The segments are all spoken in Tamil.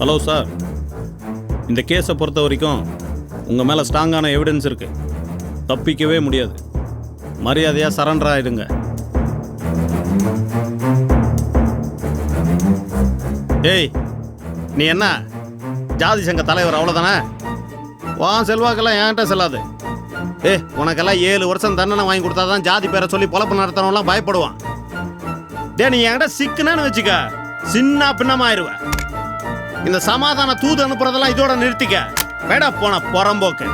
ஹலோ சார், இந்த கேஸை பொறுத்த வரைக்கும் உங்கள் மேலே ஸ்ட்ராங்கான எவிடன்ஸ் இருக்குது. தப்பிக்கவே முடியாது. மரியாதையாக சரண்டர் ஆகிடுங்க. ஏய், நீ என்ன ஜாதி சங்க தலைவர் அவ்வளோதானே? செல்வாக்கெல்லாம் என்கிட்ட செல்லாது. உனக்கெல்லாம் 7 வருஷம் தண்டனை வாங்கி கொடுத்தா தான் ஜாதி பேரை சொல்லி பொழப்பு நடத்துறவங்களாம் பயப்படுவான். நீ என்கிட்ட சிக்குனான்னு வச்சுக்க, சின்ன பின்னமாயிருவேன். இந்த சமாதான தூது அனுப்புறதெல்லாம் இதோட நிறுத்திக்க. வேடா போன புறம்போக்கு.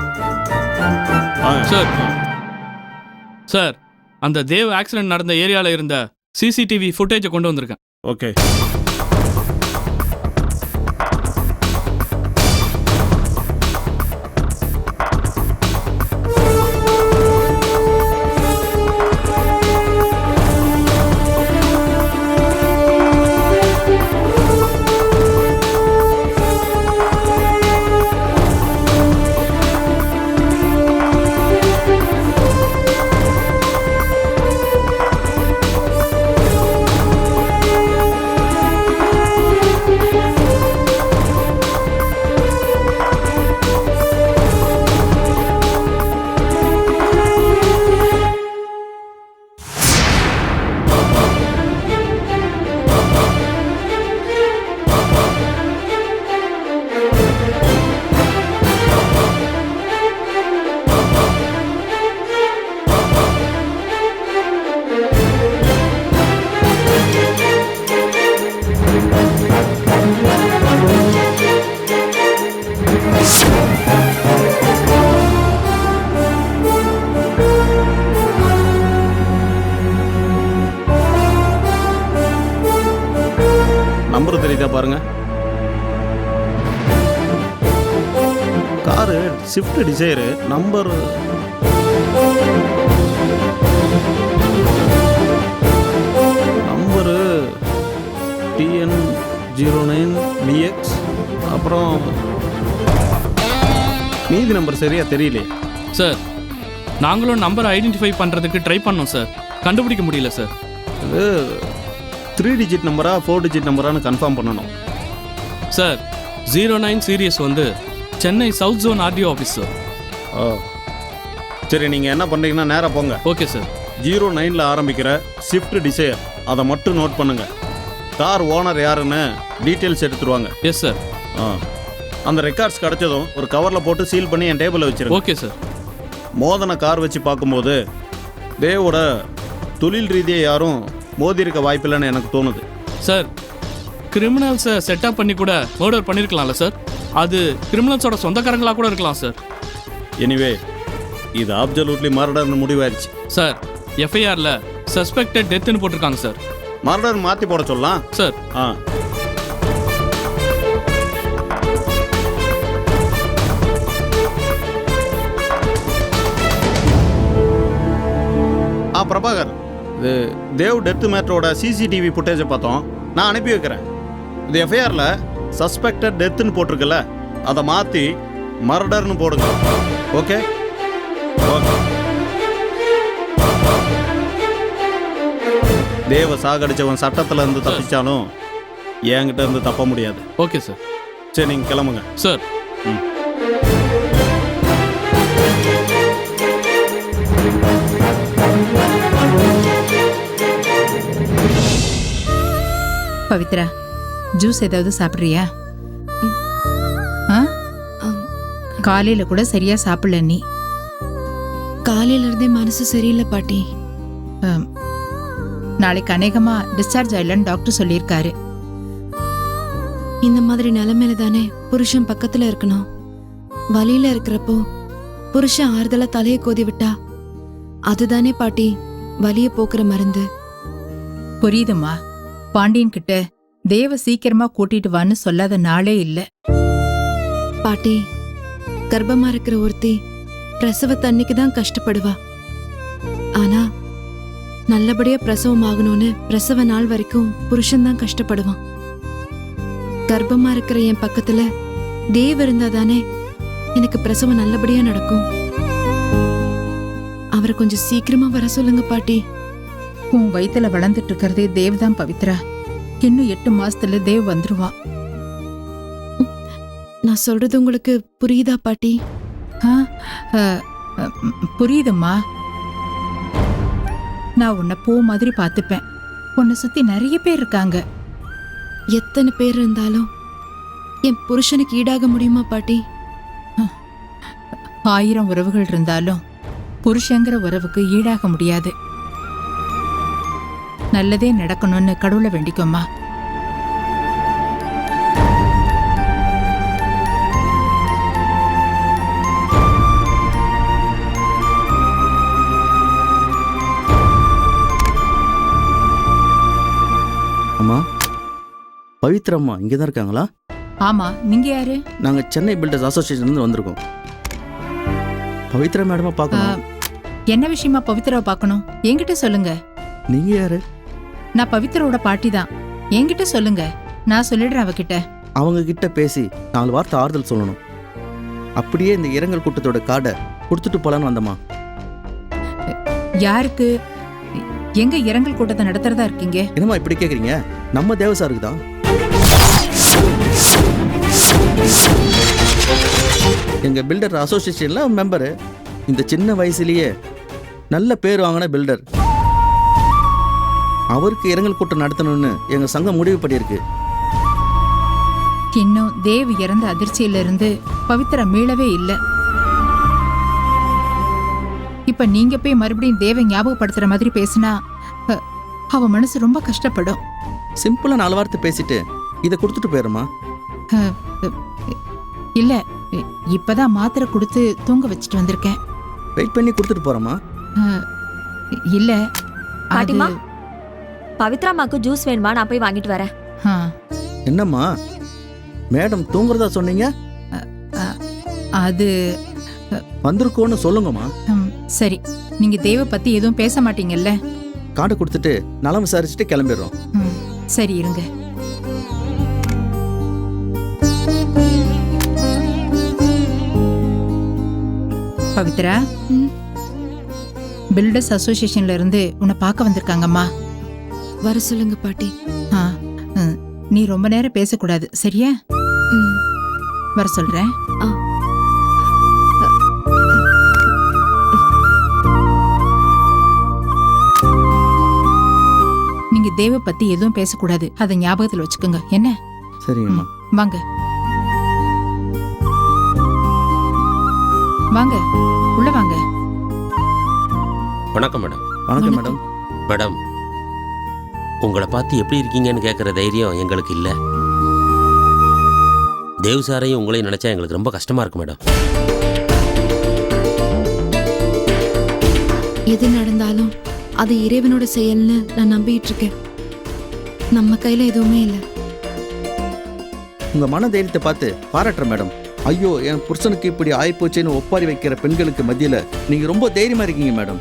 சார், அந்த தேவ் ஆக்சிடென்ட் நடந்த ஏரியாவில் இருந்த சிசிடிவி ஃபுட்டேஜை கொண்டு வந்திருக்கேன். ஓகே. நம்பர் தெரியுதா பாருங்க. Car Swift desire number TN09BX. அப்புறம் மீதி நம்பர் சரியா தெரியலையே சார். நாங்களும் நம்பரை ஐடென்டிஃபை பண்ணுறதுக்கு ட்ரை பண்ணோம் சார், கண்டுபிடிக்க முடியல சார். இது 3 டிஜிட் நம்பரா 4 டிஜிட் நம்பரானு கன்ஃபார்ம் பண்ணணும் சார். 09 சீரியஸ் வந்து Chennai south zone RTO office sir. சரி, நீங்கள் என்ன பண்ணுறீங்கன்னா நேராக போங்க. Okay sir. 09ல் ஆரம்பிக்கிற ஸ்விஃப்ட் டிசைர் அதை மட்டும் நோட் பண்ணுங்கள். கார் ஓனர் யாருன்னு டீட்டெயில்ஸ் எடுத்துருவாங்க. Yes sir. அந்த ரெக்கார்ட்ஸ் கிடச்சதும் ஒரு கவரில் போட்டு சீல் பண்ணி என் டேபிளில் வச்சிருக்கேன். Okay sir. மோதன கார் வச்சு பார்க்கும்போது தேவோட தொழில் ரீதியாக யாரும் மோதி இருக்க வாய்ப்பில்லைன்னு எனக்கு தோணுது சார். கிரிமினல்ஸை செட்டப் பண்ணி கூட மர்டர் பண்ணியிருக்கலாம்ல சார். அது கிரிமினல்ஸோட சொந்தக்காரங்களாக கூட இருக்கலாம் சார். எனிவே, இது அப்சல்யூட்லி மர்டர்னு முடிவாயிடுச்சு சார். எஃப்ஐஆரில் சஸ்பெக்டட் டெத்துன்னு போட்டிருக்காங்க சார். மர்டர் மாற்றி போட சொல்லலாம் சார். பிரபாகர், இது தேவ் டெத் மேட்டரோட சிசிடிவி ஃபுட்டேஜை பார்த்தோம். நான் அனுப்பி வைக்கிறேன். இது எஃப்ஐஆரில் சஸ்பெக்டட் டெத்துன்னு போட்டிருக்குல்ல, அதை மாற்றி மர்டர்னு போடுங்க. Okay okay. தேவ சாகடிச்சவன் சட்டத்தில் இருந்து தப்பிச்சாலும் என்கிட்ட இருந்து தப்ப முடியாது. Okay sir. சரி, நீங்கள் கிளம்புங்க சார். பவித்ரா, ஜூஸ் ஏதாவது சாப்பிட்றியா? காலையில கூட சரியா சாப்பிடல. நீ காலையில இருந்தே மனசு சரியில்லை பாட்டி. நாளைக்கு அநேகமா டிஸ்சார்ஜ் ஆயிடலன்னு டாக்டர் சொல்லியிருக்காரு. இந்த மாதிரி நிலைமையில தானே புருஷன் பக்கத்துல இருக்கணும். வலியில இருக்கிறப்போ புருஷன் ஆறுதலா தலையை கோதி விட்டா அதுதானே பாட்டி வலிய போக்குற மருந்து. புரியுதுமா. பாண்டியன் கிட்ட தேவ சீக்கிரமா கூட்டிட்டு வான்னு சொல்லாத நாளே இல்ல. பாட்டி, கர்ப்பமா இருக்கிற ஒருத்தி பிரசவத்தன்னைக்கு தான் கஷ்டப்படுவா. ஆனா நல்லபடியா பிரசவம் ஆகணும்னு பிரசவ நாள் வரைக்கும் புருஷன் தான் கஷ்டப்படுவான். கர்ப்பமா இருக்கிற என் பக்கத்துல தேவ் இருந்தாதானே எனக்கு பிரசவம் நல்லபடியா நடக்கும். அவரை கொஞ்சம் சீக்கிரமா வர சொல்லுங்க பாட்டி. உன் வயித்துல வளர்ந்துட்டு இருக்கிறதே தேவ் தான் பவித்ரா. இன்னும் 8 மாசத்துல தேவ் வந்துருவான். நான் சொல்றது உங்களுக்கு புரியுதா பாட்டி? ஆ, அ, அ, புரியுதும்மா. நான் உன்னை பூ மாதிரி பார்த்துப்பேன். உன்னை சுத்தி நிறைய பேர் இருக்காங்க. எத்தனை பேர் இருந்தாலும் என் புருஷனுக்கு ஈடாக முடியுமா பாட்டி? 1000 உறவுகள் இருந்தாலும் புருஷங்கிற உறவுக்கு ஈடாக முடியாது. நல்லதே நடக்கணும்னு கடவுளை வேண்டிக்கோம்மா. அம்மா, பவித்ரம்மா இங்கே தான் இருக்காங்களா? ஆமா, நீங்க யாரு? நாங்கள் சென்னை பில்டர்ஸ் அசோசியேஷன்லேருந்து வந்திருக்கோம். பவித்ரா மேடமா பார்க்கணும். என்ன விஷயமா பவித்ராவை பார்க்கணும்? என்கிட்ட சொல்லுங்க. நீங்கள் யாரு? நான் பவித்ராவோட பாட்டி தான். என்கிட்ட சொல்லுங்க, நான் சொல்லிடுறேன் அவகிட்ட. அவங்க கிட்ட பேசி 4 வார்த்தை ஆறுதல் சொல்லணும். அப்படியே இந்த இரங்கல் கூட்டத்தோட கார்டை கொடுத்துட்டு போலான்னு வந்தம்மா. யாருக்கு? எங்க இரங்கல் கூட்டத்தை நடத்துறதா இருக்கீங்க? என்னம்மா இப்படி கேட்குறீங்க? நம்ம தேவசாருக்கு தான். எங்கள் பில்டர் அசோசியேஷனில் மெம்பரு. இந்த சின்ன வயசுலேயே நல்ல பேர் வாங்கின பில்டர். அவருக்கு இரங்கல் கூட்டம் நடத்தணும்னு எங்கள் சங்கம் முடிவு பண்ணியிருக்கு. இன்னும் தேவ் இறந்த அதிர்ச்சியிலிருந்து பவித்ரா மீளவே இல்லை. இப்ப நீங்க போய் மறுபடியும் தேவை ஞாபகப்படுத்துற மாதிரி பேசினா அவ மனசு ரொம்ப கஷ்டப்படும். சிம்பிளாக 4 வார்த்தை பேசிட்டு இதை கொடுத்துட்டு போயிடுமா? இல்ல, இப்பதான் மாத்திரை கொடுத்து தூங்க வச்சுட்டு வந்திருக்கேன். வெயிட் பண்ணி கொடுத்துட்டு போகிறோமா? இல்ல, பாட்டிமா, பவித்ராமாக்கு ஜூஸ் வேணுமா? நான் போய் வாங்கிட்டு வரேன். என்னம்மா மேடம் தூங்குறதா சொன்னீங்க? அது வந்திருக்கோன்னு சொல்லுங்கம்மா. சரி, நீங்க தேவ பத்தி எதுவும் பேச மாட்டீங்கல்ல? கார்டு கொடுத்துட்டு நலம் விசாரிச்சுட்டு கிளம்பிடுறோம். சரி, இருங்க. பவித்ரா, பில்டர்ஸ் அசோசியேஷன்ல இருந்து உன்னை பார்க்க வந்திருக்காங்கம்மா. வர சொல்லுங்க பாட்டி. நீ ரொம்ப நேரம் பேசக்கூடாது, சரியா? வர சொல்றேன். நீங்க தேவ பத்தி எதுவும் பேசக்கூடாது, அதை ஞாபகத்துல வச்சுக்கோங்க. என்ன? சரிங்கம்மா. வாங்க வாங்க, உள்ள வாங்க. வணக்கம் மேடம். வணக்கம் மேடம். மேடம், உங்களை பார்த்து எப்படி இருக்கீங்கன்னு கேட்குற தைரியம் எங்களுக்கு இல்லை. தேவ் சாரையும் உங்களையும் நினச்சா எங்களுக்கு ரொம்ப கஷ்டமாக இருக்கு மேடம். எது நடந்தாலும் அது இறைவனோட செயல்னு நான் நம்பிட்டு இருக்கேன். நம்ம கையில எதுவுமே இல்லை. உங்க மன தைரியத்தை பார்த்து பாராட்டுறேன் மேடம். ஐயோ, என் புருஷனுக்கு இப்படி ஆயிப்போச்சேன்னு ஒப்பாரி வைக்கிற பெண்களுக்கு மத்தியில் நீங்க ரொம்ப தைரியமா இருக்கீங்க மேடம்.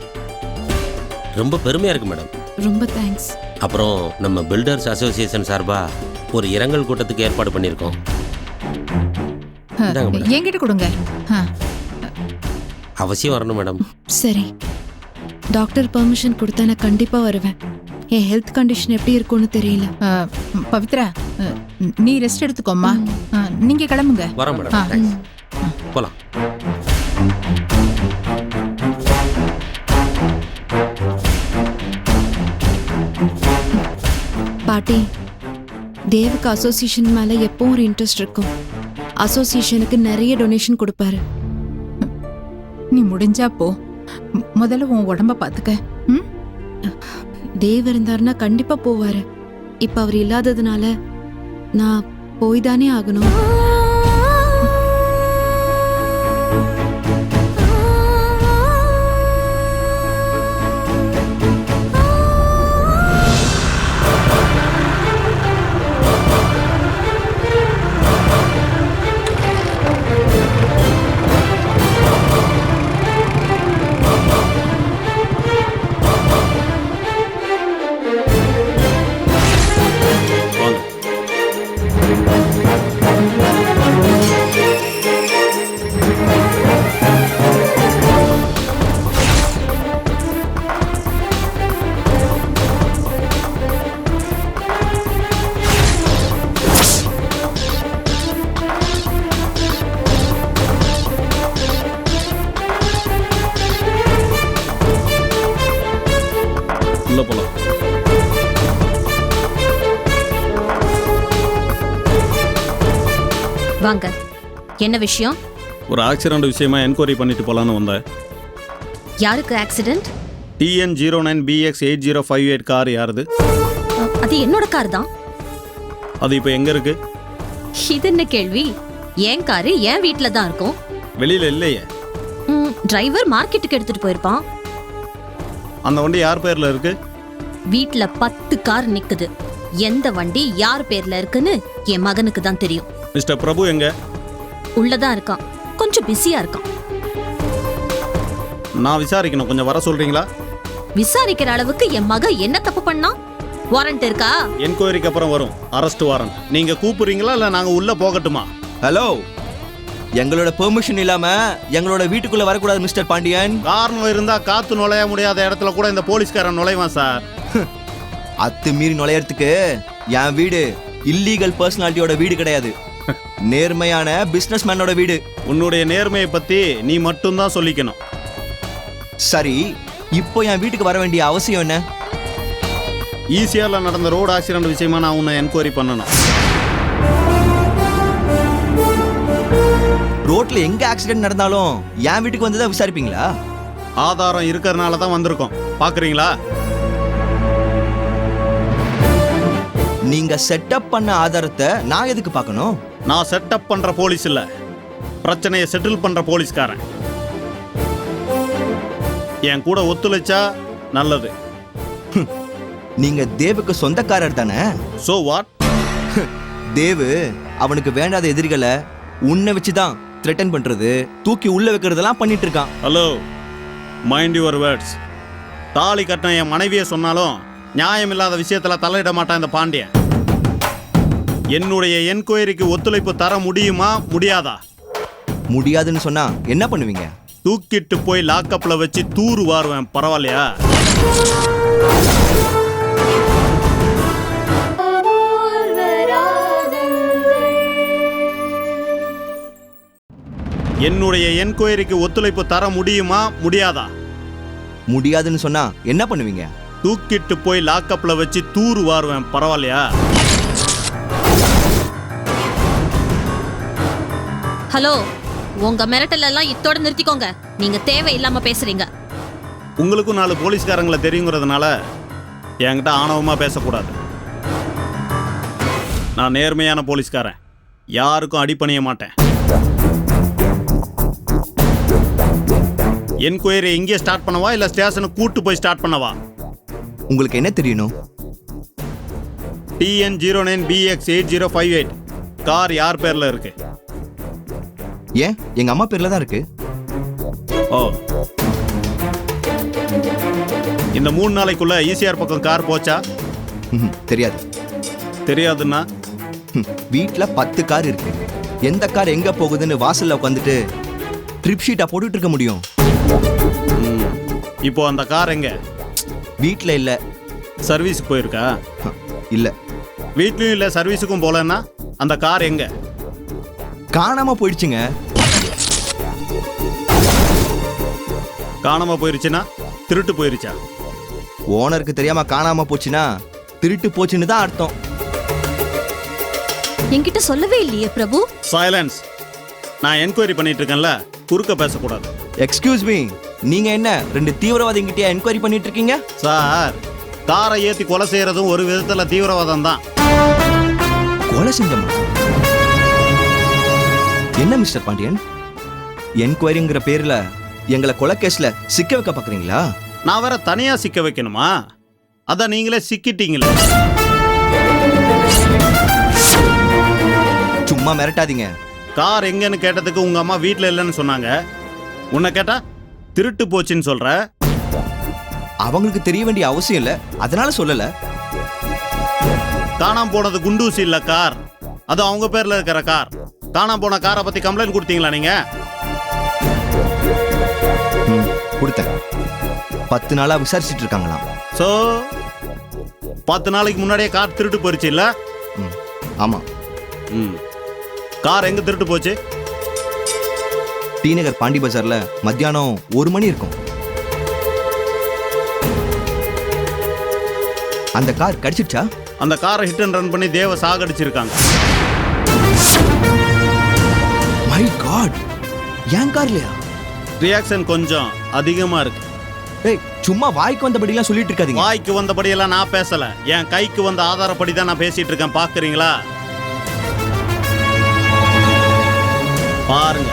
ரொம்ப பெருமையாக இருக்கு மேடம். ரொம்ப தேங்க்ஸ். அப்புறம் நம்ம பில்டர்ஸ் அசோசியேஷன் சார்பாக ஒரு இரங்கல் கூட்டத்துக்கு ஏற்பாடு பண்ணியிருக்கோம். இந்தாங்க மேடம். என்கிட்ட கொடுங்க. அவசியம் வரணும் மேடம். சரி, டாக்டர் பெர்மிஷன் கொடுத்தா நான் கண்டிப்பா வருவேன். என் ஹெல்த் கண்டிஷன் எப்படி இருக்கும்னு தெரியல. பவித்ரா, நீ ரெஸ்ட் எடுத்துக்கோம்மா. நீங்க கிளம்புங்க. வரோம் மேடம். தேங்க்ஸ். போகலாம். பாட்டி, தேவுக்கு அசோசியேஷன் மேல எப்பவும் ஒரு இன்ட்ரெஸ்ட் இருக்கும். அசோசியேஷனுக்கு நிறைய டொனேஷன் கொடுப்பாரு. நீ முடிஞ்சா போ. முதல்ல உன் உடம்ப பாத்துக்க. தேவ் இருந்தாருன்னா கண்டிப்பா போவாரு. இப்ப அவர் இல்லாததுனால நான் போய் தானே ஆகணும். வாங்க. உள்ள போலாம். வாங்க. என்ன விஷயம்? ஒரு ஆக்சிடென்ட் விஷயமா என்கொயரி பண்ணிட்டு போலான்னு வந்தேன். யாருக்கு ஆக்சிடென்ட்? TN09BX8058 கார் யாருது? அது என்னோட கார் தான். அது இப்போ எங்க இருக்கு? இது என்ன கேள்வி? என் காரு என் வீட்ல தான் இருக்கும். வெளியில இல்லையே. டிரைவர் மார்க்கெட்டுக்கு எடுத்துட்டு போயிருப்பான். அந்த வண்டி யார் பேர்ல இருக்கு? வீட்ல 10 கார் நிக்குது. எந்த வண்டி யார் பேர்ல இருக்குன்னு என் மகனுக்கு தான் தெரியும். மிஸ்டர் பிரபு எங்க? உள்ளதான் இருக்கான். கொஞ்சம் பிஸியா இருக்கான். நான் விசாரிக்கணும், கொஞ்சம் வர சொல்றீங்களா? விசாரிக்கிற அளவுக்கு என் மகன் என்ன தப்பு பண்ணா? வாரண்ட் இருக்கா? என்கொயரிக்கு அப்புறம் வரும் அரெஸ்ட் வாரண்ட். நீங்க கூப்பிடுறீங்களா இல்ல நாங்க உள்ள போகட்டுமா? ஹலோ, எங்களோட பெர்மிஷன் இல்லாம எங்களோட வீட்டுக்குள்ள வரக்கூடாது மிஸ்டர் பாண்டியன். காரணம் இருந்தா காத்து நுழைய முடியாத இடத்துல கூட இந்த போலீஸ்காரன் நுழைவான் சார். அத்துமீறி நுழையறதுக்கு என் வீடு இல்லீகல் பர்சனாலிட்டியோட வீடு கிடையாது, நேர்மையான பிசினஸ் மேனோட வீடு. உன்னுடைய நேர்மையை பத்தி நீ மட்டும்தான் சொல்லிக்கணும். சரி, இப்போ என் வீட்டுக்கு வர வேண்டிய அவசியம் என்ன? ஈசிஆர்ல நடந்த ரோடு ஆக்சிடென்ட் விஷயமா நான் உன்னை என்கொயரி பண்ணணும். ரோட்ல எங்க ஆக்சிடென்ட் நடந்தாலும் என் வீட்டுக்கு வந்து தான் விசாரிப்பீங்களா? ஆதாரம் இருக்கிறதுனால தான் வந்திருக்கோம், பாக்குறீங்களா? நீங்க செட்டப் பண்ண ஆதாரத்தை நான் எதுக்கு பார்க்கணும்? நான் செட்டப் பண்ற போலீஸ் இல்ல, பிரச்சனையை செட்டில் பண்ற போலீஸ்காரன். என் கூட ஒத்துழைச்சா நல்லது. நீங்க தேவுக்கு சொந்தக்காரர் தானே? So what? தேவு அவனுக்கு வேண்டாத எதிரிகளை உன்னை வச்சுதான் த்ரெட்டன் பண்றது, தூக்கி உள்ள வைக்கிறதெல்லாம் பண்ணிட்டு இருக்கான். Hello, mind your words. தாலி கட்டின என் மனைவியை சொன்னாலும் நியாயமில்லாத விஷயத்துல தலையிட மாட்டான் இந்த பாண்டியன். என்னுடைய என்கொயரிக்கு ஒத்துழைப்பு தர முடியுமா முடியாதா? முடியாதுன்னு சொன்னா என்ன பண்ணுவீங்க? தூக்கிட்டு போய் லாக்கப்ல வச்சு தூரு வாருவேன், பரவாயில்லையா? என்னுடைய என்கொயரிக்கு ஒத்துழைப்பு தர முடியுமா முடியாதா? முடியாதுன்னு சொன்னா என்ன பண்ணுவீங்க? தூக்கிட்டு போய் லாக்கப்ல வச்சு தூரு வாருவேன், பரவாயில்லையா? ஹலோ, உங்க மிரட்டல் எல்லாம் இத்தோட நிறுத்திக்கோங்க. நீங்க தேவையில்லாம பேசுறீங்க. உங்களுக்கும் 4 போலீஸ்காரங்களை தெரியுங்கிறதுனால என்கிட்ட ஆணவமா பேசக்கூடாது. நான் நேர்மையான போலீஸ்காரன், யாருக்கும் அடிபணிய மாட்டேன். என்கொயரி இங்கே ஸ்டார்ட் பண்ணவா இல்ல ஸ்டேஷனுக்கு கூட்டு போய் ஸ்டார்ட் பண்ணவா? உங்களுக்கு என்ன தெரியணும்? TN09BX8058 கார் யார் பேர்ல இருக்கு? ஏன், எங்க அம்மா பேர்ல தான் இருக்கு. ஓ, இந்த 3 நாளைக்குள்ள ஈசிஆர் பக்கம் கார் போச்சா? தெரியாது. தெரியாதுன்னா வீட்ல 10 கார் இருக்கு. எந்த கார் எங்க போகுதுன்னு வாசல்ல உட்காந்துட்டு ட்ரிப் ஷீட்டா போட்டுட்டு இருக்க முடியும்? இப்போ அந்த கார் எங்க? வீட்ல இல்ல. சர்வீஸுக்கு போயிருக்கா? இல்ல. வீட்லயும் இல்ல, சர்வீஸுக்கும் போலன்னா அந்த கார் எங்க? காணாம போயிடுச்சுங்க. காணாம போயிருச்சுன்னா திருட்டு போயிருச்சா? ஓனருக்கு தெரியாம காணாம போச்சுன்னா திருட்டு போச்சுன்னு தான் அர்த்தம். என்கிட்ட சொல்லவே இல்லையே பிரபு. சைலன்ஸ். நான் என்கொயரி பண்ணிட்டு இருக்கேன்ல, குறுக்க பேசக்கூடாது. எக்ஸ்கியூஸ் மீ, நீங்க என்ன 2 தீவிரவாதிகிட்டயா என்கொயரி பண்ணிட்டு இருக்கீங்க? சார், காரை ஏத்தி கொலை செய்யறதும் ஒரு விதத்துல தீவிரவாதம் தான். கொலை செஞ்சமா? என்ன மிஸ்டர் பாண்டியன், என்கொயரிங்கிற பேர்ல எங்களை கொலை கேஸ்ல சிக்க வைக்க பாக்குறீங்களா? நான் வேற தனியா சிக்க வைக்கணுமா? அதான் நீங்களே சிக்கிட்டீங்களே. சும்மா மிரட்டாதீங்க. கார் எங்கன்னு கேட்டதுக்கு உங்க அம்மா வீட்ல இல்லைன்னு சொன்னாங்க. உன்னை கேட்டா திருட்டு போச்சுன்னு சொல்ற. அவங்களுக்கு தெரிய வேண்டிய அவசியம் இல்ல, அதனால சொல்லல. காணாம போனது குண்டூசி இல்ல கார், அது அவங்க பேர்ல இருக்கிற கார். காணாம போன காரை பத்தி கம்ப்ளைண்ட் கொடுத்தீங்களா நீங்க? கொடுத்தேன். 10 நாளா விசாரிச்சுட்டு இருக்காங்களாம். சோ 10 நாளைக்கு முன்னாடியே கார் திருட்டு போயிருச்சு இல்ல? ஆமா. கார் எங்க திருட்டு போச்சு? டி நகர் பாண்டி பஜார்ல மத்தியானம் 1 மணி இருக்கும். அந்த கார் கடிச்சிடுச்சா? அந்த காரை ஹிட் அண்ட் ரன் பண்ணி தேவ சாகடிச்சிருக்காங்க. மை காட், ஏன் கார்லையா? ரியாக்ஷன் கொஞ்சம் அதிகமா இருக்கு. ஏய், சும்மா வாய்க்கு வந்தபடிலாம் சொல்லிட்டு இருக்காதீங்க. வாய்க்கு வந்தபடியெல்லாம் நான் பேசல, என் கைக்கு வந்த ஆதாரப்படி தான் நான் பேசிட்டு இருக்கேன். பாக்குறீங்களா? பாருங்க.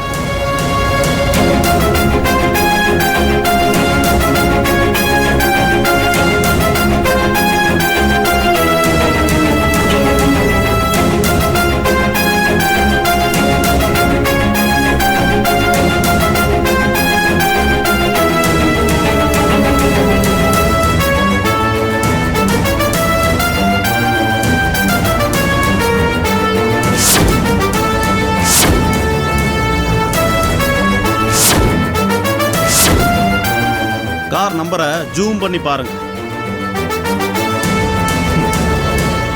கார் நம்பரை ஜூம் பண்ணி பாருங்க.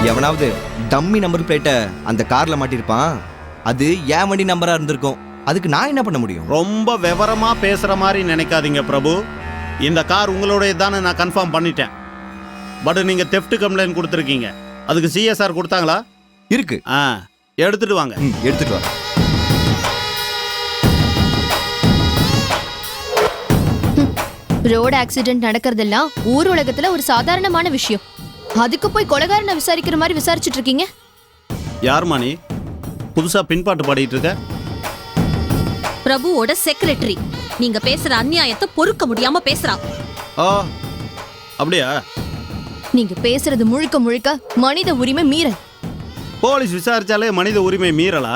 எவனாவது டம்மி நம்பர் பிளேட்டை அந்த கார்ல மாட்டிருப்பான். அது ஏன் வண்டி நம்பரா இருந்திருக்கும். அதுக்கு நான் என்ன பண்ண முடியும்? ரொம்ப விவரமா பேசுற மாதிரி நினைக்காதீங்க பிரபு. இந்த கார் உங்களுடையதான்னு நான் கன்ஃபார்ம் பண்ணிட்டேன். பட் நீங்க தெஃப்ட் கம்ப்ளைண்ட் கொடுத்துருக்கீங்க. அதுக்கு சிஎஸ்ஆர் கொடுத்தாங்களா? இருக்கு. எடுத்துட்டு வாங்க. எடுத்துட்டு வா. ரோடு ஆக்சிடென்ட் நடக்கிறதெல்லாம் ஊர் உலகத்துல ஒரு சாதாரணமான விஷயம். அதுக்கு போய் கொலைகாரனை விசாரிக்கிற மாதிரி விசாரிச்சுட்டு இருக்கீங்க. யார் மாணி புதுசா பின்பாட்டு பாடிட்டு இருக்க? பிரபுவோட செக்ரட்டரி. நீங்க பேசுற அநியாயத்தை பொறுக்க முடியாம பேசுறா. அப்படியா? நீங்க பேசுறது முழுக்க முழுக்க மனித உரிமை மீறல். போலீஸ் விசாரிச்சாலே மனித உரிமை மீறலா?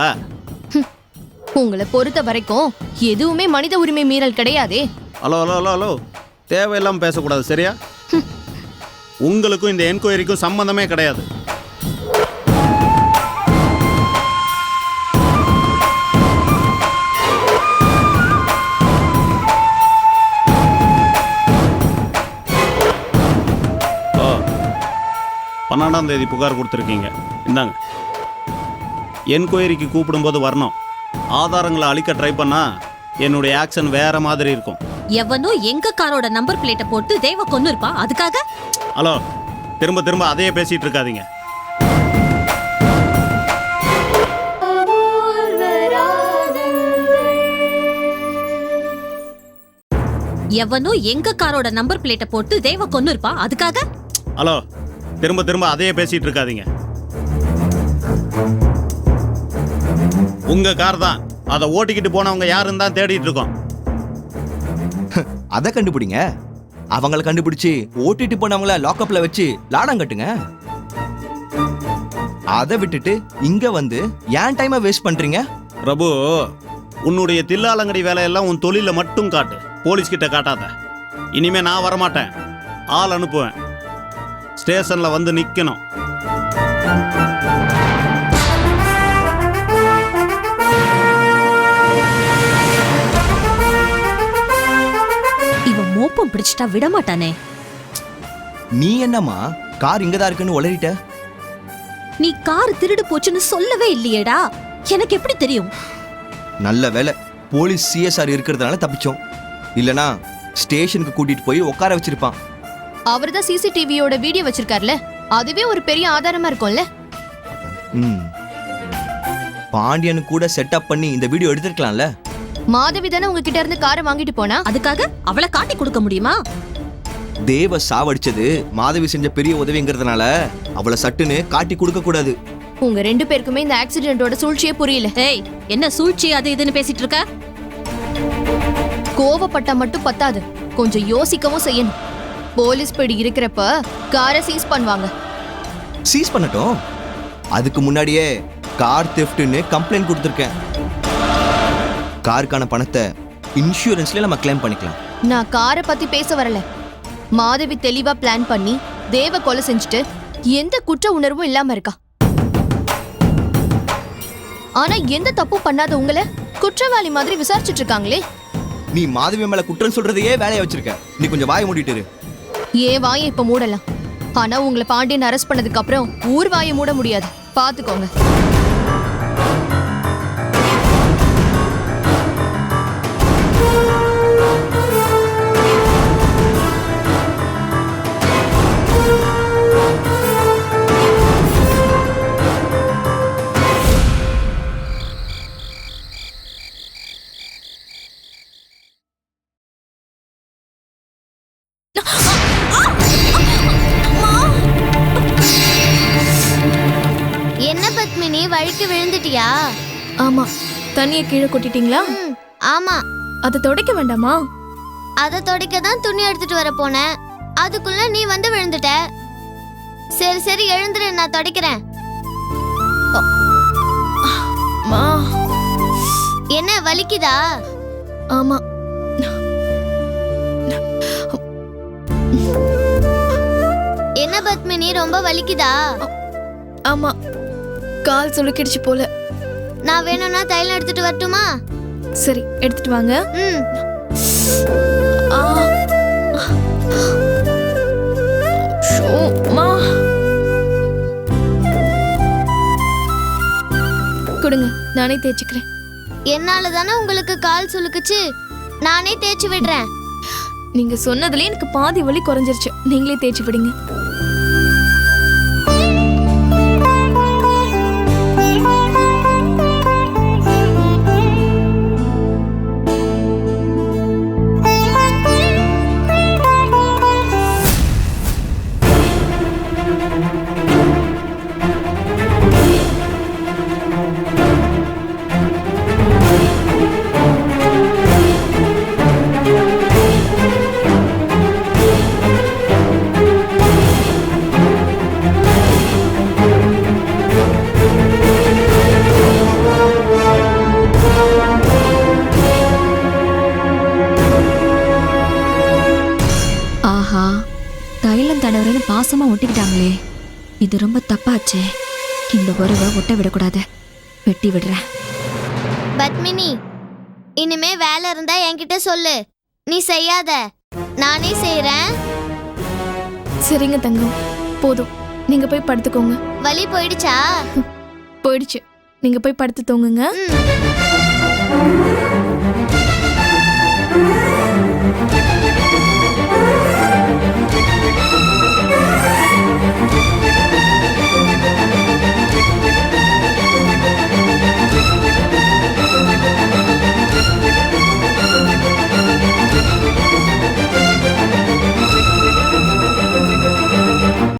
உங்களை பொறுத்த வரைக்கும் எதுவுமே மனித உரிமை மீறல் கிடையாதே. ஹலோ ஹலோ ஹலோ ஹலோ, தேவையில்லாம பேசக்கூடாது, சரியா? உங்களுக்கும் இந்த என்கொயரிக்கும் சம்பந்தமே கிடையாது. ஓ, 12ஆம் தேதி புகார் கொடுத்துருக்கீங்க. இந்தாங்க. என்கொயரிக்கு கூப்பிடும்போது வரணும். ஆதாரங்களை அழிக்க ட்ரை பண்ணா என்னுடைய ஆக்ஷன் வேற மாதிரி இருக்கும். எவனோ எங்க காரோட நம்பர் பிளேட்டை போட்டு தேவ கொன்னு இருப்பா. அதுக்காக ஹலோ, திரும்ப திரும்ப அதையே பேசிட்டு இருக்காதீங்க. எவனோ எங்க காரோட நம்பர் பிளேட்டை போட்டு தேவ கொன்னு இருப்பா. அதுக்காக ஹலோ, திரும்ப திரும்ப அதையே பேசிட்டு இருக்காதீங்க. உங்க கார் தான். அதை ஓட்டிக்கிட்டு போனவங்க யாருன்னு தான் தேடிட்டு இருக்கோம். அதை கண்டுபிடிங்க. அவங்களை கண்டுபிடிச்சு ஓட்டிட்டு போனவங்கள லாக்அப்ல வச்சு லாடம் கட்டுங்க. அதை விட்டுட்டு இங்க வந்து ஏன் டைமை வேஸ்ட் பண்றீங்க? பிரபு, உன்னுடைய தில்லாலங்கடி வேலையெல்லாம் உன் தொழில மட்டும் காட்டு, போலீஸ் கிட்ட காட்டாத. இனிமே நான் வரமாட்டேன், ஆள் அனுப்புவேன். ஸ்டேஷன்ல வந்து நிக்கணும். இவன் மோப்பம் பிடிச்சிட்டா விட மாட்டானே. நீ என்னம்மா கார் இங்கதான் இருக்குன்னு உளறிட்ட? நீ கார் திருடு போச்சுன்னு சொல்லவே இல்லையேடா. எனக்கு எப்படி தெரியும்? நல்ல வேலை போலீஸ் சிஎஸ்ஆர் இருக்கிறதுனால தப்பிச்சோம். இல்லனா ஸ்டேஷனுக்கு கூட்டிட்டு போய் உட்கார வச்சிருப்பான். அவர் தான் சிசிடிவியோட வீடியோ வச்சிருக்காருல, அதுவே ஒரு பெரிய ஆதாரமா இருக்கும்ல. பாண்டியனு கூட செட்டப் பண்ணி இந்த வீடியோ எடுத்துருக்கலாம்ல. மாதவி தானே உங்ககிட்ட இருந்து காரை வாங்கிட்டு போனா. அதுக்காக அவளை காட்டி கொடுக்க முடியுமா? தேவ சாவடிச்சது மாதவி செஞ்ச பெரிய உதவிங்கிறதுனால அவளை சட்டுன்னு காட்டி கொடுக்க கூடாது. உங்க ரெண்டு பேருக்குமே இந்த ஆக்சிடென்ட்டோட சூழ்ச்சியே புரியல. ஏய், என்ன சூழ்ச்சி அது இதுன்னு பேசிட்டு இருக்க? கோவப்பட்டா மட்டும் பத்தாது, கொஞ்சம் யோசிக்கவும் செய்யணும். போலீஸ் பிடி இருக்கிறப்ப காரை சீஸ் பண்ணுவாங்க. சீஸ் பண்ணட்டும். அதுக்கு முன்னாடியே கார் தெஃப்ட்னு கம்ப்ளைண்ட் கொடுத்துருக்கேன். காருக்கான பணத்தை இன்சூரன்ஸ்ல நம்ம கிளைம் பண்ணிக்கலாம். நான் காரை பத்தி பேச வரல. மாதவி தெளிவா பிளான் பண்ணி தேவ கொலை செஞ்சுட்டு எந்த குற்ற உணர்வும் இல்லாம இருக்கா. ஆனா எந்த தப்பும் பண்ணாத உங்களை குற்றவாளி மாதிரி விசாரிச்சுட்டு இருக்காங்களே. நீ மாதவி மேல குற்றம் சொல்றதையே வேலையை வச்சிருக்க. நீ கொஞ்சம் வாயை மூடிட்டு இரு. ஏன் வாயை இப்ப மூடலாம், ஆனா உங்களை பாண்டியன் அரெஸ்ட் பண்ணதுக்கு அப்புறம் ஊர் வாயை மூட முடியாது, பாத்துக்கோங்க. வலிக்கு விழுந்துட்டியா? ஆமா. தண்ணியை கீழே கொட்டிட்டீங்களா? ஆமா. அதை துடைக்க வேண்டாமா? அதை துடைக்க தான் துணி எடுத்துட்டு வர போனேன். அதுக்குள்ள நீ வந்து விழுந்துட்ட. சரி சரி எழுந்துரு, நான் துடைக்கிறேன். மா. என்ன வலிக்குதா? ஆமா. என்ன பத்மினி, ரொம்ப வலிக்குதா? ஆமா, கால் சுளுக்கிடுச்சு போல. நான் வேணும்னா தைலம் எடுத்துட்டு வரட்டுமா? சரி, எடுத்துட்டு வாங்க. ம். ஆ. ஷோ, மா. கொடுங்க, நானே தேய்ச்சிக்கிறேன். என்னால தானே உங்களுக்கு கால் சுளுக்குச்சு. நானே தேய்ச்சி விடுறேன். நீங்க சொன்னதுலயே எனக்கு பாதி வலி குறைஞ்சிருச்சு. நீங்களே தேய்ச்சி விடுங்க. ஆஹா, தைலம் தடவுறேன்னு பாசமா ஒட்டிக்கிட்டாங்களே. இது ரொம்ப தப்பாச்சே. இந்த உறவை ஒட்ட விடக்கூடாது. வெட்டி விடுறேன். பத்மினி, இனிமே வேலை இருந்தா என்கிட்ட சொல்லு. நீ செய்யாத, நானே செய்யறேன். சரிங்க தங்கம், போதும். நீங்க போய் படுத்துக்கோங்க. வலி போயிடுச்சா? போயிடுச்சு. நீங்க போய் படுத்து தூங்குங்க. ம்.